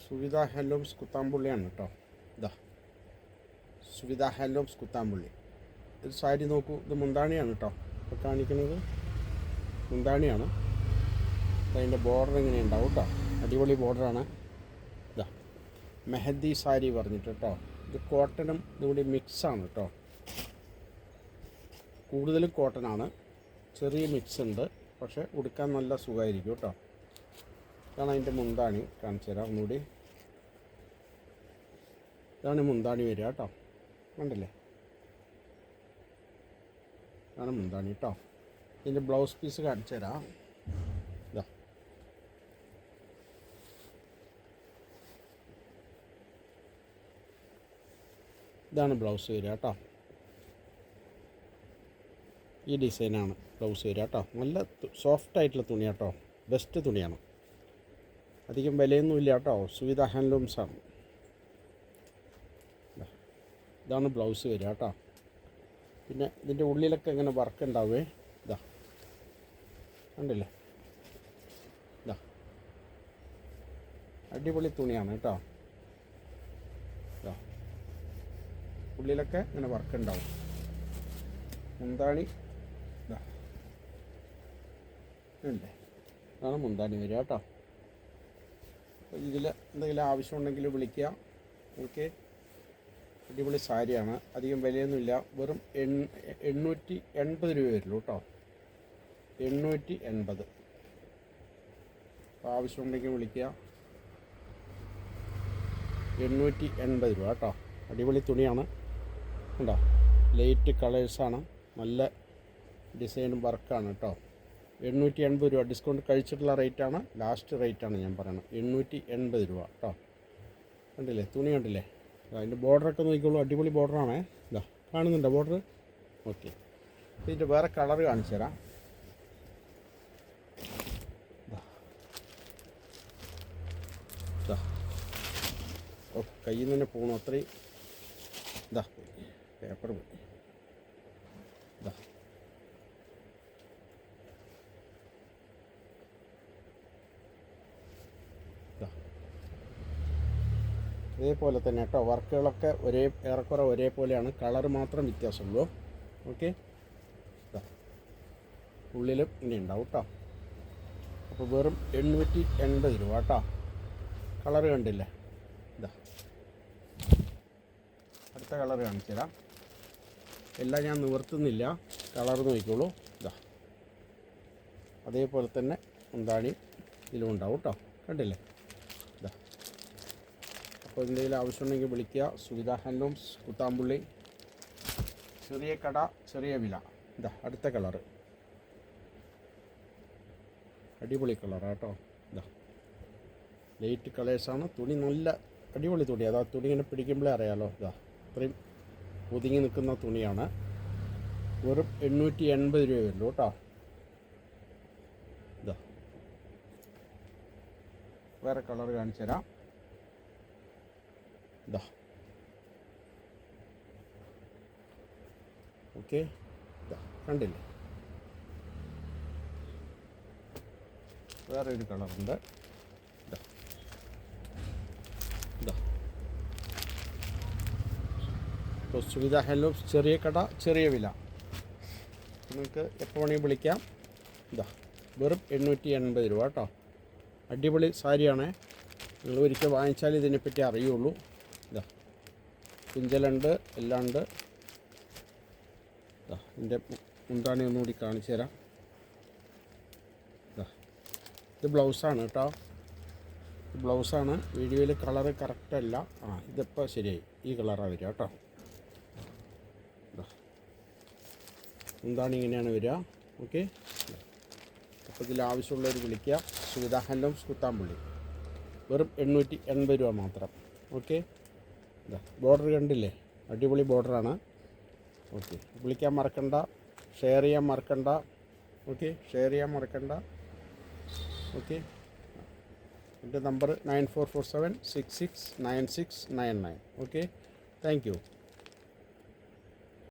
Suvidha handlooms കുത്താമ്പുള്ളിയാണ് കേട്ടോ. ഇതാ Suvidha handlooms Kuthampully. ഇത് സാരി നോക്കൂ, ഇത് മുന്താണിയാണ് കേട്ടോ. ഇപ്പോൾ കാണിക്കുന്നത് മുന്താണിയാണ്. അതിൻ്റെ ബോർഡർ ഇങ്ങനെ ഉണ്ടാവും കേട്ടോ. അടിപൊളി ബോർഡറാണ്. ഇതാ മെഹന്തി സാരി പറഞ്ഞിട്ട് കേട്ടോ. ഇത് കോട്ടണും ഇതുകൂടി മിക്സാണ് കേട്ടോ. കൂടുതലും കോട്ടനാണ്, ചെറിയ മിക്സ് ഉണ്ട്, പക്ഷേ ഉടുക്കാൻ നല്ല സുഖമായിരിക്കും കേട്ടോ. ഇതാണ് അതിൻ്റെ മുന്താണി. കാണിച്ചു തരാം ഒന്നുകൂടി. ഇതാണ് മുന്താണി വരിക കേട്ടോ. കണ്ടില്ലേ, ഇതാണ് മുന്താണി കേട്ടോ. ഇതിൻ്റെ ബ്ലൗസ് പീസ് കാണിച്ചു തരാം. ഇതാ ഇതാണ് ബ്ലൗസ് വരിക കേട്ടോ. ഈ ഡിസൈനാണ് ബ്ലൗസ് വരിക കേട്ടോ. നല്ല സോഫ്റ്റായിട്ടുള്ള തുണി കേട്ടോ. ബെസ്റ്റ് തുണിയാണ്, അധികം വിലയൊന്നും ഇല്ല കേട്ടോ. സുവിധ ഹാൻഡ്ലൂംസാണ്. ഇതാണ് ബ്ലൗസ് വരിക കേട്ടോ. പിന്നെ ഇതിൻ്റെ ഉള്ളിലൊക്കെ ഇങ്ങനെ വർക്ക് ഉണ്ടാവേ. ഇതാ കണ്ടില്ലേ, ഇതാ അടിപൊളി തുണിയാണ് കേട്ടോ. ഇതാ ഉള്ളിലൊക്കെ ഇങ്ങനെ വർക്ക് ഉണ്ടാവും. മുന്താണി ഇതാ അല്ലേ, ഇതാണ് മുന്താണി വരിക കേട്ടോ. ഇതിൽ എന്തെങ്കിലും ആവശ്യമുണ്ടെങ്കിൽ വിളിക്കുക. ഓക്കെ, അടിപൊളി സാരിയാണ്, അധികം വിലയൊന്നുമില്ല. വെറും 880 രൂപ വരുള്ളൂ കേട്ടോ. 880. അപ്പോൾ ആവശ്യമുണ്ടെങ്കിൽ വിളിക്കുക. 880 രൂപ കേട്ടോ. അടിപൊളി തുണിയാണ് കേട്ടോ. ലൈറ്റ് കളേഴ്സാണ്, നല്ല ഡിസൈനും വർക്കാണ് കേട്ടോ. 880 രൂപ. ഡിസ്കൗണ്ട് കഴിച്ചിട്ടുള്ള റേറ്റാണ്, ലാസ്റ്റ് റേറ്റാണ് ഞാൻ പറയുന്നത്. 880 രൂപ കേട്ടോ. കണ്ടില്ലേ തുണി, കണ്ടില്ലേ. അതിൻ്റെ ബോർഡറൊക്കെ നോക്കിക്കോളൂ, അടിപൊളി ബോർഡറാണേ. ഇതാ കാണുന്നുണ്ടോ ബോർഡർ? ഓക്കെ, ഇതിൻ്റെ വേറെ കളർ കാണിച്ചു തരാം. ഓ, കയ്യിൽ നിന്ന് തന്നെ പോകണം അത്രയും. ഇതാ പേപ്പർ പോയി. ഇതാ ഇതേപോലെ തന്നെ കേട്ടോ. വർക്കുകളൊക്കെ ഏറെക്കുറെ ഒരേപോലെയാണ്, കളർ മാത്രം വ്യത്യാസമുള്ളൂ. ഓക്കെ, ഉള്ളിലും ഇനി ഉണ്ടാവും കേട്ടോ. അപ്പോൾ വെറും 880 രൂപ കേട്ടോ. കളർ കണ്ടില്ലേ. ഇതാ അടുത്ത കളർ കാണിച്ചു തരാം. എല്ലാം ഞാൻ നിവർത്തുന്നില്ല, കളർ നോക്കിക്കോളൂ. ഇതാ അതേപോലെ തന്നെ മുന്താണി ഇതിലും ഉണ്ടാവും കേട്ടോ. കണ്ടില്ലേ. ഇതാ അപ്പോൾ എന്തെങ്കിലും ആവശ്യമുണ്ടെങ്കിൽ വിളിക്കുക. സുവിധ ഹാൻഡ്ലൂംസ് കുത്താമ്പുള്ളി, ചെറിയ കട, ചെറിയ വില. ഇതാ അടുത്ത കളറ്, അടിപൊളി കളറാണ് കേട്ടോ. ഇതാ ലൈറ്റ് കളേഴ്സാണ്. തുണി നല്ല അടിപൊളി തുണി. അതാ തുണി ഇങ്ങനെ പിടിക്കുമ്പോഴേ അറിയാമല്ലോ. ഇതാ അത്രയും ഒതുങ്ങി നിൽക്കുന്ന തുണിയാണ്. വെറും 880 രൂപ വരുള്ളൂ കേട്ടോ. ഇതാ വേറെ കളർ കാണിച്ചു തരാം. ഇതാ ഓക്കെ, ഇതാ കണ്ടില്ലേ. വേറെ ഒരു കളറുണ്ട്. ഇതാ ഇതാ ഇപ്പോൾ സുവിധ ഹാൻഡ്ലൂംസ്, ചെറിയ കട, ചെറിയ വില. നിങ്ങൾക്ക് എപ്പോൾ വേണമെങ്കിൽ വിളിക്കാം. ഇതാ വെറും 880 രൂപ കേട്ടോ. അടിപൊളി സാരിയാണേ. നിങ്ങൾ ഒരിക്കൽ വാങ്ങിച്ചാൽ ഇതിനെപ്പറ്റി അറിയുള്ളൂ. ഇതാ കുഞ്ചലുണ്ട്, എല്ലാം ഉണ്ട്. ഇതാ ഇതിൻ്റെ മുന്താണി ഒന്നുകൂടി കാണിച്ചു തരാം. ഇതാ ഇത് ബ്ലൗസാണ് കേട്ടോ. ഇത് ബ്ലൗസാണ്. വീഡിയോയിൽ കളറ് കറക്റ്റല്ല. ഇതിപ്പോൾ ശരിയായി. ഈ കളറാണ് വരിക കേട്ടോ. ഇതാ മുന്താണി ഇങ്ങനെയാണ് വരിക. ഓക്കെ, അപ്പോൾ ഇതിൽ ആവശ്യമുള്ളവർ വിളിക്കുക. സുവിധ ഹാൻഡ്ലൂംസ് കുത്താമ്പുള്ളി. വെറും 880 രൂപ മാത്രം. ഓക്കെ, ഇതാ ബോർഡർ കണ്ടില്ലേ, അടിപൊളി ബോർഡറാണ്. ഓക്കെ, വിളിക്കാൻ മറക്കണ്ട, ഷെയർ ചെയ്യാൻ മറക്കണ്ട. ഓക്കെ, ഷെയർ ചെയ്യാൻ മറക്കണ്ട. ഓക്കെ, എൻ്റെ നമ്പർ 9447669699. Okay, thank you.